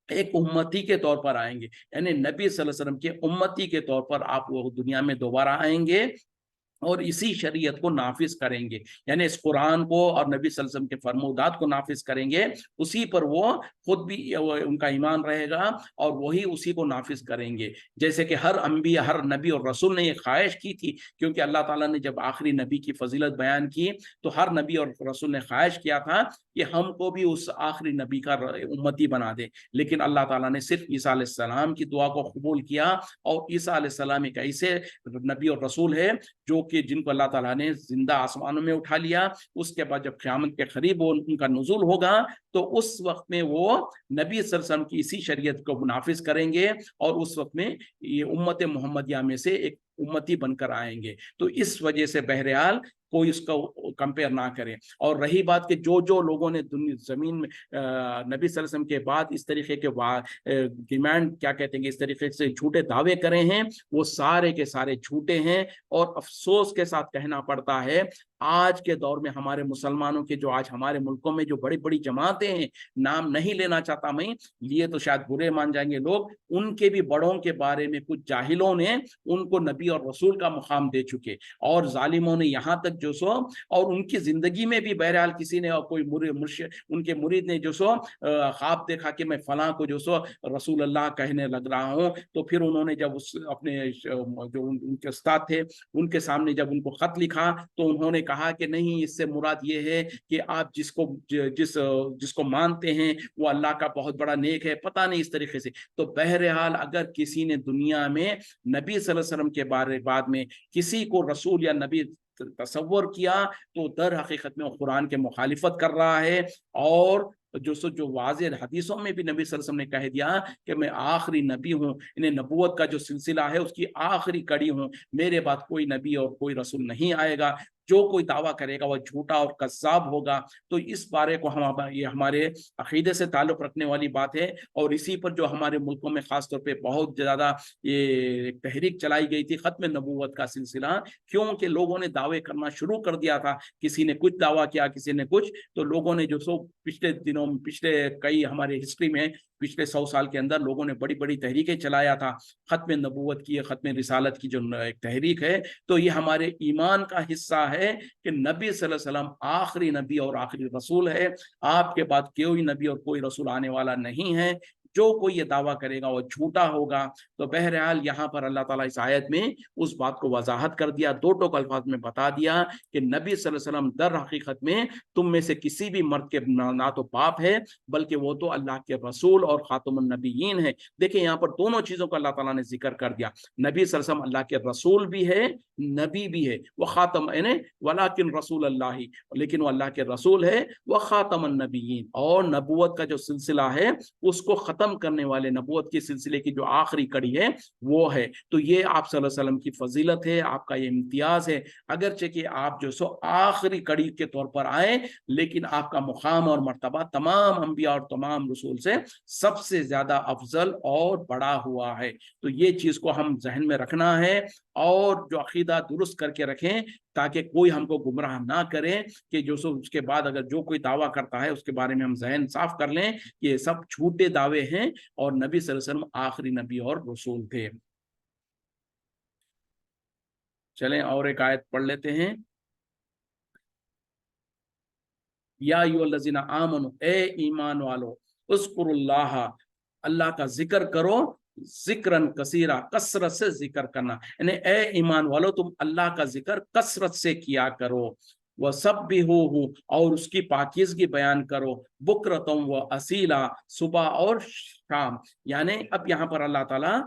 एक उम्मती के तौर पर आएंगे। यानी नबी सल्लल्लाहु अलैहि वसल्लम के उम्मती के तौर पर आप वो दुनिया में दोबारा आएंगे और इसी शरीयत को नाफिज करेंगे, यानी इस कुरान को और नबी सल्लल्लाहु अलैहि वसल्लम के फरमादात को नाफिज करेंगे। उसी पर वो खुद भी उनका ईमान रहेगा और वही उसी को नाफिज करेंगे। जैसे कि हर अंबिया, हर नबी और रसूल ने ये ख्वाहिश की थी, क्योंकि अल्लाह ताला ने जब आखिरी नबी की फजीलत बयान की तो हर नबी और रसूल ने ख्वाहिश किया था कि हमको भी उस आखिरी नबी का उम्मती बना दे। लेकिन अल्लाह ताला ने सिर्फ ईसा अलैहिस्सलाम की दुआ को कबूल किया, और ईसा अलैहिस्सलाम एक ऐसे नबी और रसूल है जो कि जिनको अल्लाह ताला ने जिंदा आसमानों में उठा लिया। उसके बाद जब क़यामत के करीब उनका नुज़ूल होगा तो उस वक्त में वो नबी सल्लल्लाहु अलैहि वसल्लम की इसी शरीयत को नाफिज करेंगे और उस वक्त में ये उम्मत मोहम्मदिया में से एक उम्मती बनकर आएंगे। तो इस वजह से बहरहाल कोई उसका कंपेयर ना करे। और रही बात कि जो जो लोगों ने जमीन में नबी सल्लल्लाहु अलैहि वसल्लम के बाद इस तरीके के डिमांड क्या कहते हैं, इस तरीके से झूठे दावे करे हैं, वो सारे के सारे झूठे हैं। और अफसोस के साथ कहना पड़ता है आज के दौर में हमारे मुसलमानों के जो आज हमारे मुल्कों में जो बड़ी बड़ी जमातें हैं, नाम नहीं लेना चाहता मैं, लिए तो शायद बुरे मान जाएंगे लोग, उनके भी बड़ों के बारे में कुछ जाहिलों ने उनको नबी और रसूल का मुकाम दे चुके, और जालिमों ने यहाँ तक जो सो, और उनकी जिंदगी में भी बहरहाल किसी ने और कोई उनके मुरीद ने जो सो ख्वाब देखा कि मैं फलां को जो सो रसूल अल्लाह कहने लग रहा हूँ, तो फिर उन्होंने जब उस अपने जो उनके उस्ताद थे उनके सामने जब उनको खत लिखा तो उन्होंने कहा कि नहीं, इससे मुराद ये है कि आप जिसको मानते हैं वो अल्लाह का बहुत बड़ा नेक है, पता नहीं इस तरीके से। तो बहरहाल अगर किसी ने दुनिया में नबी सल्लल्लाहु अलैहि वसल्लम के बाद में किसी को रसूल या नबी तसव्वुर किया तो दर हकीकत में वो कुरान के मुखालिफत कर रहा है। और जो वाज़ेह हदीसों में भी नबी सल्लल्लाहु अलैहि वसल्लम ने कह दिया कि मैं आखिरी नबी हूँ, इन्हें नबूवत का जो सिलसिला है उसकी आखिरी कड़ी हूँ, मेरे बाद कोई नबी और कोई रसूल नहीं आएगा, जो कोई दावा करेगा वह झूठा और कज़्ज़ाब होगा। तो इस बारे को ये हमारे अकीदे से ताल्लुक़ रखने वाली बात है। और इसी पर जो हमारे मुल्कों में ख़ास तौर पे बहुत ज़्यादा ये तहरीक चलाई गई थी ख़त्म नबूवत का सिलसिला, क्योंकि लोगों ने दावे करना शुरू कर दिया था, किसी ने कुछ दावा किया, किसी ने कुछ, तो लोगों ने जो सो पिछले दिनों में, पिछले कई हमारे हिस्ट्री में पिछले 100 साल के अंदर लोगों ने बड़ी बड़ी तहरीकें चलाया था ख़त्म नबूवत की, ख़त्म रिसालत की जो एक तहरीक है। तो ये हमारे ईमान का हिस्सा है कि नबी सल्लल्लाहु अलैहि वसल्लम आखिरी नबी और आखिरी रसूल है, आपके बाद कोई नबी और कोई रसूल आने वाला नहीं है। जो कोई ये दावा करेगा वो झूठा होगा। तो बहरहाल यहाँ पर अल्लाह ताला इस आयत में उस बात को वजाहत कर दिया, दो टोक अल्फाज में बता दिया कि नबी सल्लल्लाहु अलैहि वसल्लम दर हकीकत में तुम में से किसी भी मर्द के ना तो बाप है, बल्कि वो तो अल्लाह के रसूल और खातमुन नबीयीन है। देखिए यहाँ पर दोनों चीजों का अल्लाह ताला ने जिक्र कर दिया, नबी सल्लल्लाहु अलैहि वसल्लम अल्लाह के रसूल भी है, नबी भी है, वह खातम यानी वलाकिन रसूल अल्लाह, लेकिन वो अल्लाह के रसूल है, वह खातमुन नबीयीन, और नबूवत का जो सिलसिला है उसको खत्म ختم کرنے والے نبوت کے سلسلے کی جو آخری کڑی ہے وہ ہے. تو یہ آپ صلی اللہ علیہ وسلم کی فضیلت ہے, آپ کا یہ امتیاز ہے, اگرچہ کہ آپ جو سو آخری کڑی کے طور پر آئے, لیکن آپ کا مقام اور مرتبہ تمام انبیاء اور تمام رسول سے سب سے زیادہ افضل اور بڑا ہوا ہے. تو یہ چیز کو ہم ذہن میں رکھنا ہے اور جو عقیدہ درست کر کے رکھیں تاکہ کوئی ہم کو گمراہ نہ کرے کہ جو سو اس کے بعد اگر جو کوئی دعویٰ کرتا ہے اس کے بارے میں ہم ذہن صاف کر لیں کہ یہ سب جھوٹے دعوے ہیں اور نبی صلی اللہ علیہ وسلم آخری نبی اور رسول تھے. چلیں اور ایک آیت پڑھ لیتے ہیں. یا ایھا الذین آمنوا, اے ایمان والو, اذکروا اللہ, اللہ کا ذکر کرو, ذکرن کثیرا, کثرت سے ذکر کرنا, یعنی اے ایمان والو تم اللہ کا ذکر کثرت سے کیا کرو. وَسَبِّحُوهُ, اور اس کی پاکیزگی بیان کرو, بکرتم و اصیلا, صبح اور شام. یعنی اب یہاں پر اللہ تعالیٰ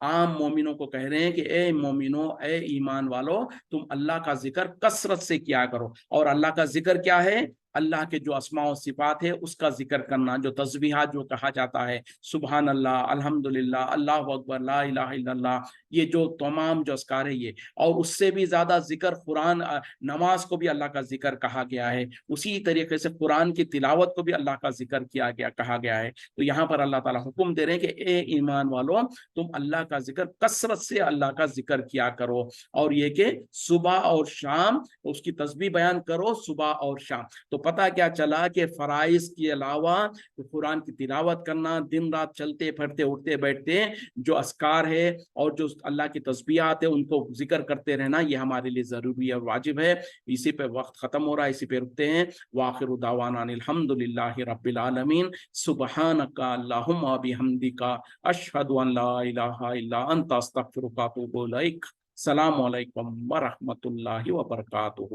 عام مومنوں کو کہہ رہے ہیں کہ اے مومنوں, اے ایمان والو, تم اللہ کا ذکر کثرت سے کیا کرو. اور اللہ کا ذکر کیا ہے؟ اللہ کے جو اسماء و صفات ہے اس کا ذکر کرنا, جو تسبیحات جو کہا جاتا ہے, سبحان اللہ, الحمدللہ, اللہ اکبر, لا الہ الا اللہ, یہ جو تمام جو اذکار ہے یہ. اور اس سے بھی زیادہ ذکر قرآن, نماز کو بھی اللہ کا ذکر کہا گیا ہے. اسی طریقے سے قرآن کی تلاوت کو بھی اللہ کا ذکر کیا گیا, کہا گیا ہے. تو یہاں پر اللہ تعالیٰ حکم دے رہے ہیں کہ اے ایمان والو, تم اللہ کا ذکر کثرت سے اللہ کا ذکر کیا کرو, اور یہ کہ صبح اور شام اس کی تسبیح بیان کرو, صبح اور شام. تو پتہ کیا چلا کہ فرائض کے علاوہ قرآن کی تلاوت کرنا, دن رات چلتے پھرتے اٹھتے بیٹھتے جو اذکار ہے اور جو اللہ کی تسبیحات ہے ان کو ذکر کرتے رہنا, یہ ہمارے لیے ضروری اور واجب ہے. اسی پہ وقت ختم ہو رہا ہے, اسی پہ رکتے ہیں. وآخر دعوانا الحمدللہ رب العالمین, سبحانک اللہم وبحمدک, اشہد ان لا الہ الا انت, استغفرک واتوب الیک. السلام علیکم ورحمۃ اللہ وبرکاتہ.